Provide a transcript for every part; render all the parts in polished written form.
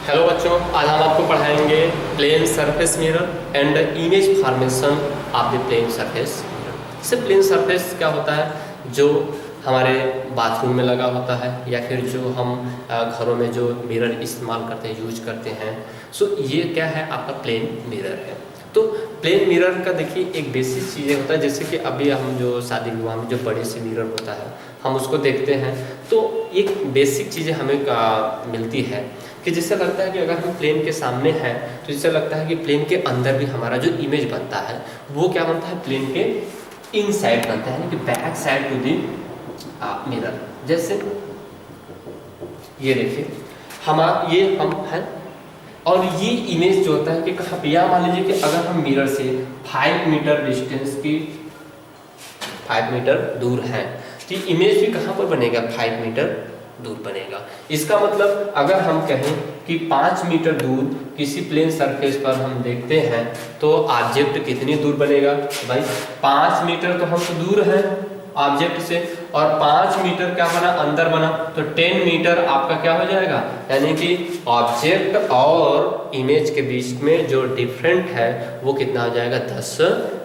Hello बच्चों, आज हम आपको पढ़ाएंगे plane surface mirror and image formation of the plane surface mirror. इससे प्लेन सरफेस क्या होता है, जो हमारे बाथरूम में लगा होता है या फिर जो हम घरों में जो मिरर इस्तेमाल करते हैं, यूज करते हैं। सो ये क्या है, आपका प्लेन मिरर है। तो प्लेन मिरर का देखिए एक बेसिक चीज़ें होता है, जैसे कि अभी हम जो शादी विवाह में जो बड़े से मिरर होता है हम उसको देखते हैं, तो एक बेसिक चीज़ें हमें मिलती है कि जिससे लगता है कि अगर हम प्लेन के सामने हैं तो जिससे लगता है कि प्लेन के अंदर भी हमारा जो इमेज बनता है वो क्या बनता है, प्लेन के इन साइड बनता है, यानी कि back side to the mirror. जैसे ये देखिए ये हम हैं और ये इमेज जो होता है कि कहाँ पे, या मान लीजिए कि अगर हम मिरर से 5 मीटर डिस्टेंस की 5 मीटर दूर है तो इमेज भी कहाँ पर बनेगा, 5 मीटर दूर बनेगा। इसका मतलब अगर हम कहें कि 5 मीटर दूर किसी प्लेन सरफेस पर हम देखते हैं तो ऑब्जेक्ट कितनी दूर बनेगा भाई, 5 मीटर तो हम तो दूर हैं ऑब्जेक्ट से, और 5 मीटर क्या बना, अंदर बना, तो 10 मीटर आपका क्या हो जाएगा, यानी कि ऑब्जेक्ट और इमेज के बीच में जो डिफरेंट है वो कितना हो जाएगा, 10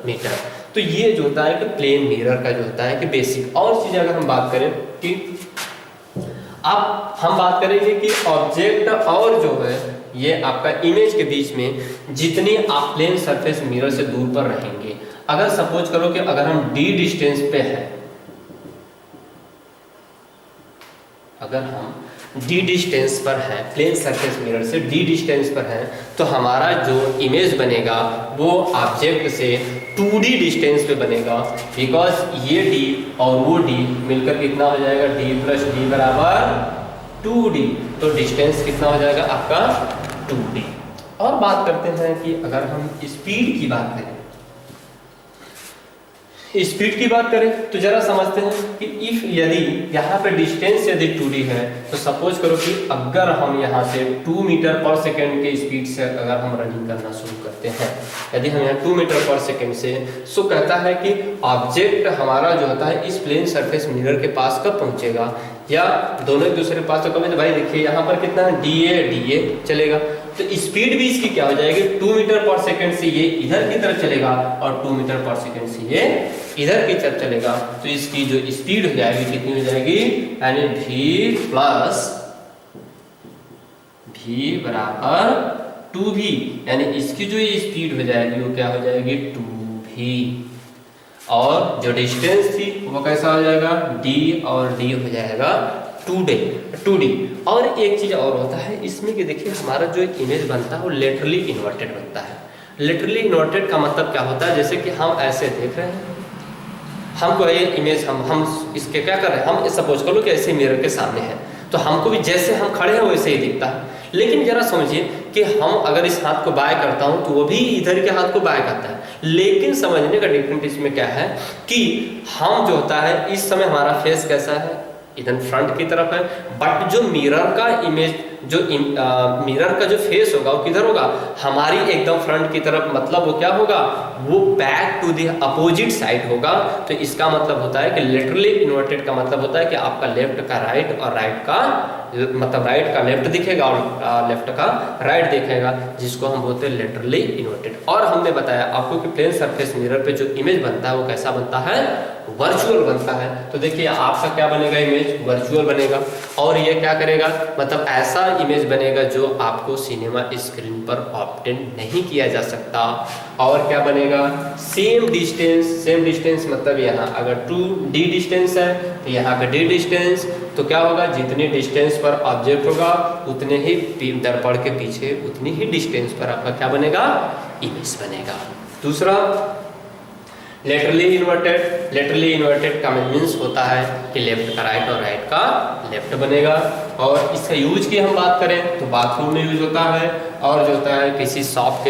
मीटर। तो ये जो होता है कि प्लेन मिरर का जो होता है कि बेसिक। और चीज़ अगर हम बात करें कि अब हम बात करेंगे कि ऑब्जेक्ट और जो है ये आपका इमेज के बीच में जितनी आप प्लेन सरफेस मिरर से दूर पर रहेंगे, अगर सपोज करो कि अगर हम d डिस्टेंस पे हैं, अगर हम d डिस्टेंस पर हैं प्लेन सरफेस मिरर से d डिस्टेंस पर हैं, तो हमारा जो इमेज बनेगा वो ऑब्जेक्ट से 2d डिस्टेंस पे बनेगा, बिकॉज ये d और वो d मिलकर कितना हो जाएगा, d प्लस d बराबर 2d। तो डिस्टेंस कितना हो जाएगा आपका 2d। और बात करते हैं कि अगर हम स्पीड की बात करें, स्पीड की बात करें तो जरा समझते हैं कि इफ यदि यहाँ पे डिस्टेंस यदि 2d है तो सपोज करो कि अगर हम यहाँ से 2 मीटर पर सेकेंड के स्पीड से अगर हम रनिंग करना शुरू करते हैं, यदि हम यहाँ 2 मीटर पर सेकेंड से, सो कहता है कि ऑब्जेक्ट हमारा जो होता है इस प्लेन सरफेस मिरर के पास कब पहुँचेगा, या दोनों एक दूसरे के पास तो कभी, तो भाई देखिए यहाँ पर कितना है, da चलेगा, तो स्पीड भी इसकी क्या हो जाएगी, 2 मीटर पर सेकेंड से ये इधर की तरफ चलेगा और 2 मीटर पर सेकेंड से ये इधर की तरफ चलेगा। तो इसकी जो स्पीड हो जाएगी कितनी हो जाएगी, यानी v प्लस v बराबर 2v, यानी इसकी जो स्पीड हो जाएगी वो क्या हो जाएगी 2v, और जो डिस्टेंस थी वो कैसा हो जाएगा, d और d हो जाएगा 2d। और एक चीज और होता है इसमें कि देखिए हमारा जो एक इमेज बनता है वो लेटरली इन्वर्टेड बनता है। लेटरली इन्वर्टेड का मतलब क्या होता है, जैसे कि हम ऐसे देख रहे हैं, हमको ये इमेज हम इसके क्या कर रहे हैं, हम सपोज करो कि ऐसे मिरर के सामने है तो हमको भी जैसे हम खड़े हैं वैसे ही दिखता है। लेकिन जरा समझिए कि हम अगर इस हाथ को बाय करता हूं तो वो भी इधर के हाथ को बाय करता है, लेकिन समझने का डिफरेंट इसमें क्या है कि हम जो होता है इस समय हमारा फेस कैसा है, इधर फ्रंट की तरफ है, बट जो मिरर का इमेज जो मिरर का जो फेस होगा वो किधर होगा, हमारी एकदम फ्रंट की तरफ, मतलब वो क्या होगा, वो back to the opposite side होगा। तो इसका मतलब होता है कि लिटरली इन्वर्टेड का मतलब होता है कि आपका लेफ्ट का राइट और राइट का मतलब राइट का लेफ्ट दिखेगा और लेफ्ट का राइट दिखेगा, जिसको हम बोलते हैं लिटरली इन्वर्टेड। और हमने बताया आपको कि प्लेन सरफेस मिरर पे जो इमेज बनता है वो कैसा बनता है, वर्चुअल बनता है। तो देखिए आपका क्या बनेगा, इमेज वर्चुअल बनेगा, और ये क्या करेगा, मतलब ऐसा इमेज बनेगा जो आपको सिनेमा स्क्रीन पर ऑब्टेन नहीं किया जा सकता। और क्या बनेगा, सेम डिस्टेंस मतलब यहाँ अगर 2d डिस्टेंस है तो यहाँ का d डिस्टेंस, तो क्या होगा, जितनी डिस्टेंस पर ऑब्जेक्ट होगा उतने ही दर्पण के पीछे उतनी ही डिस्टेंस पर आपका क्या बनेगा, इमेज बनेगा। दूसरा लेटरली इन्वर्टेड का मीन्स होता है कि लेफ्ट का राइट और राइट का लेफ्ट बनेगा। और इसका यूज की हम बात करें तो बाथरूम में यूज होता है, और जो होता है किसी शॉप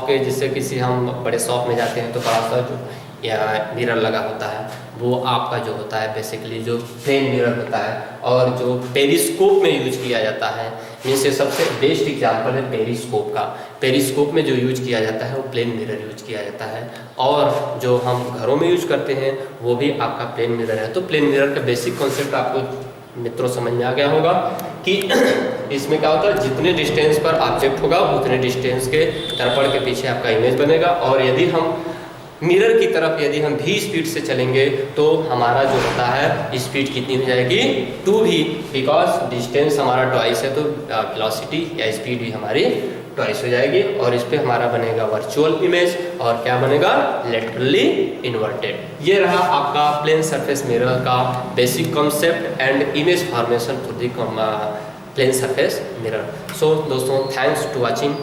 के जैसे किसी हम बड़े शॉप में जाते हैं तो बड़ा सा जो या मिरर लगा होता है वो आपका जो होता है बेसिकली जो प्लेन मिरर होता है, और जो पेरिस्कोप में यूज किया जाता है, मीन्स ये सबसे बेस्ट एग्जांपल है पेरिस्कोप का। पेरिस्कोप में जो यूज किया जाता है वो प्लेन मिरर यूज किया जाता है, और जो हम घरों में यूज करते हैं वो भी आपका प्लेन मिरर है। तो प्लेन मिरर का बेसिक कॉन्सेप्ट आपको मित्रों समझ में आ गया होगा कि इसमें क्या होता है, जितने डिस्टेंस पर ऑब्जेक्ट होगा उतने डिस्टेंस के दर्पण के पीछे आपका इमेज बनेगा। और यदि हम मिरर की तरफ यदि हम v स्पीड से चलेंगे तो हमारा जो होता है स्पीड कितनी हो जाएगी 2v, बिकॉज डिस्टेंस हमारा ट्वाइस है तो वेलोसिटी या स्पीड भी हमारी ट्वाइस हो जाएगी। और इस पे हमारा बनेगा वर्चुअल इमेज और क्या बनेगा, लेटरली इन्वर्टेड। ये रहा आपका प्लेन सरफेस मिरर का basic concept and image formation for the plane surface mirror. So दोस्तों, थैंक्स टू वॉचिंग।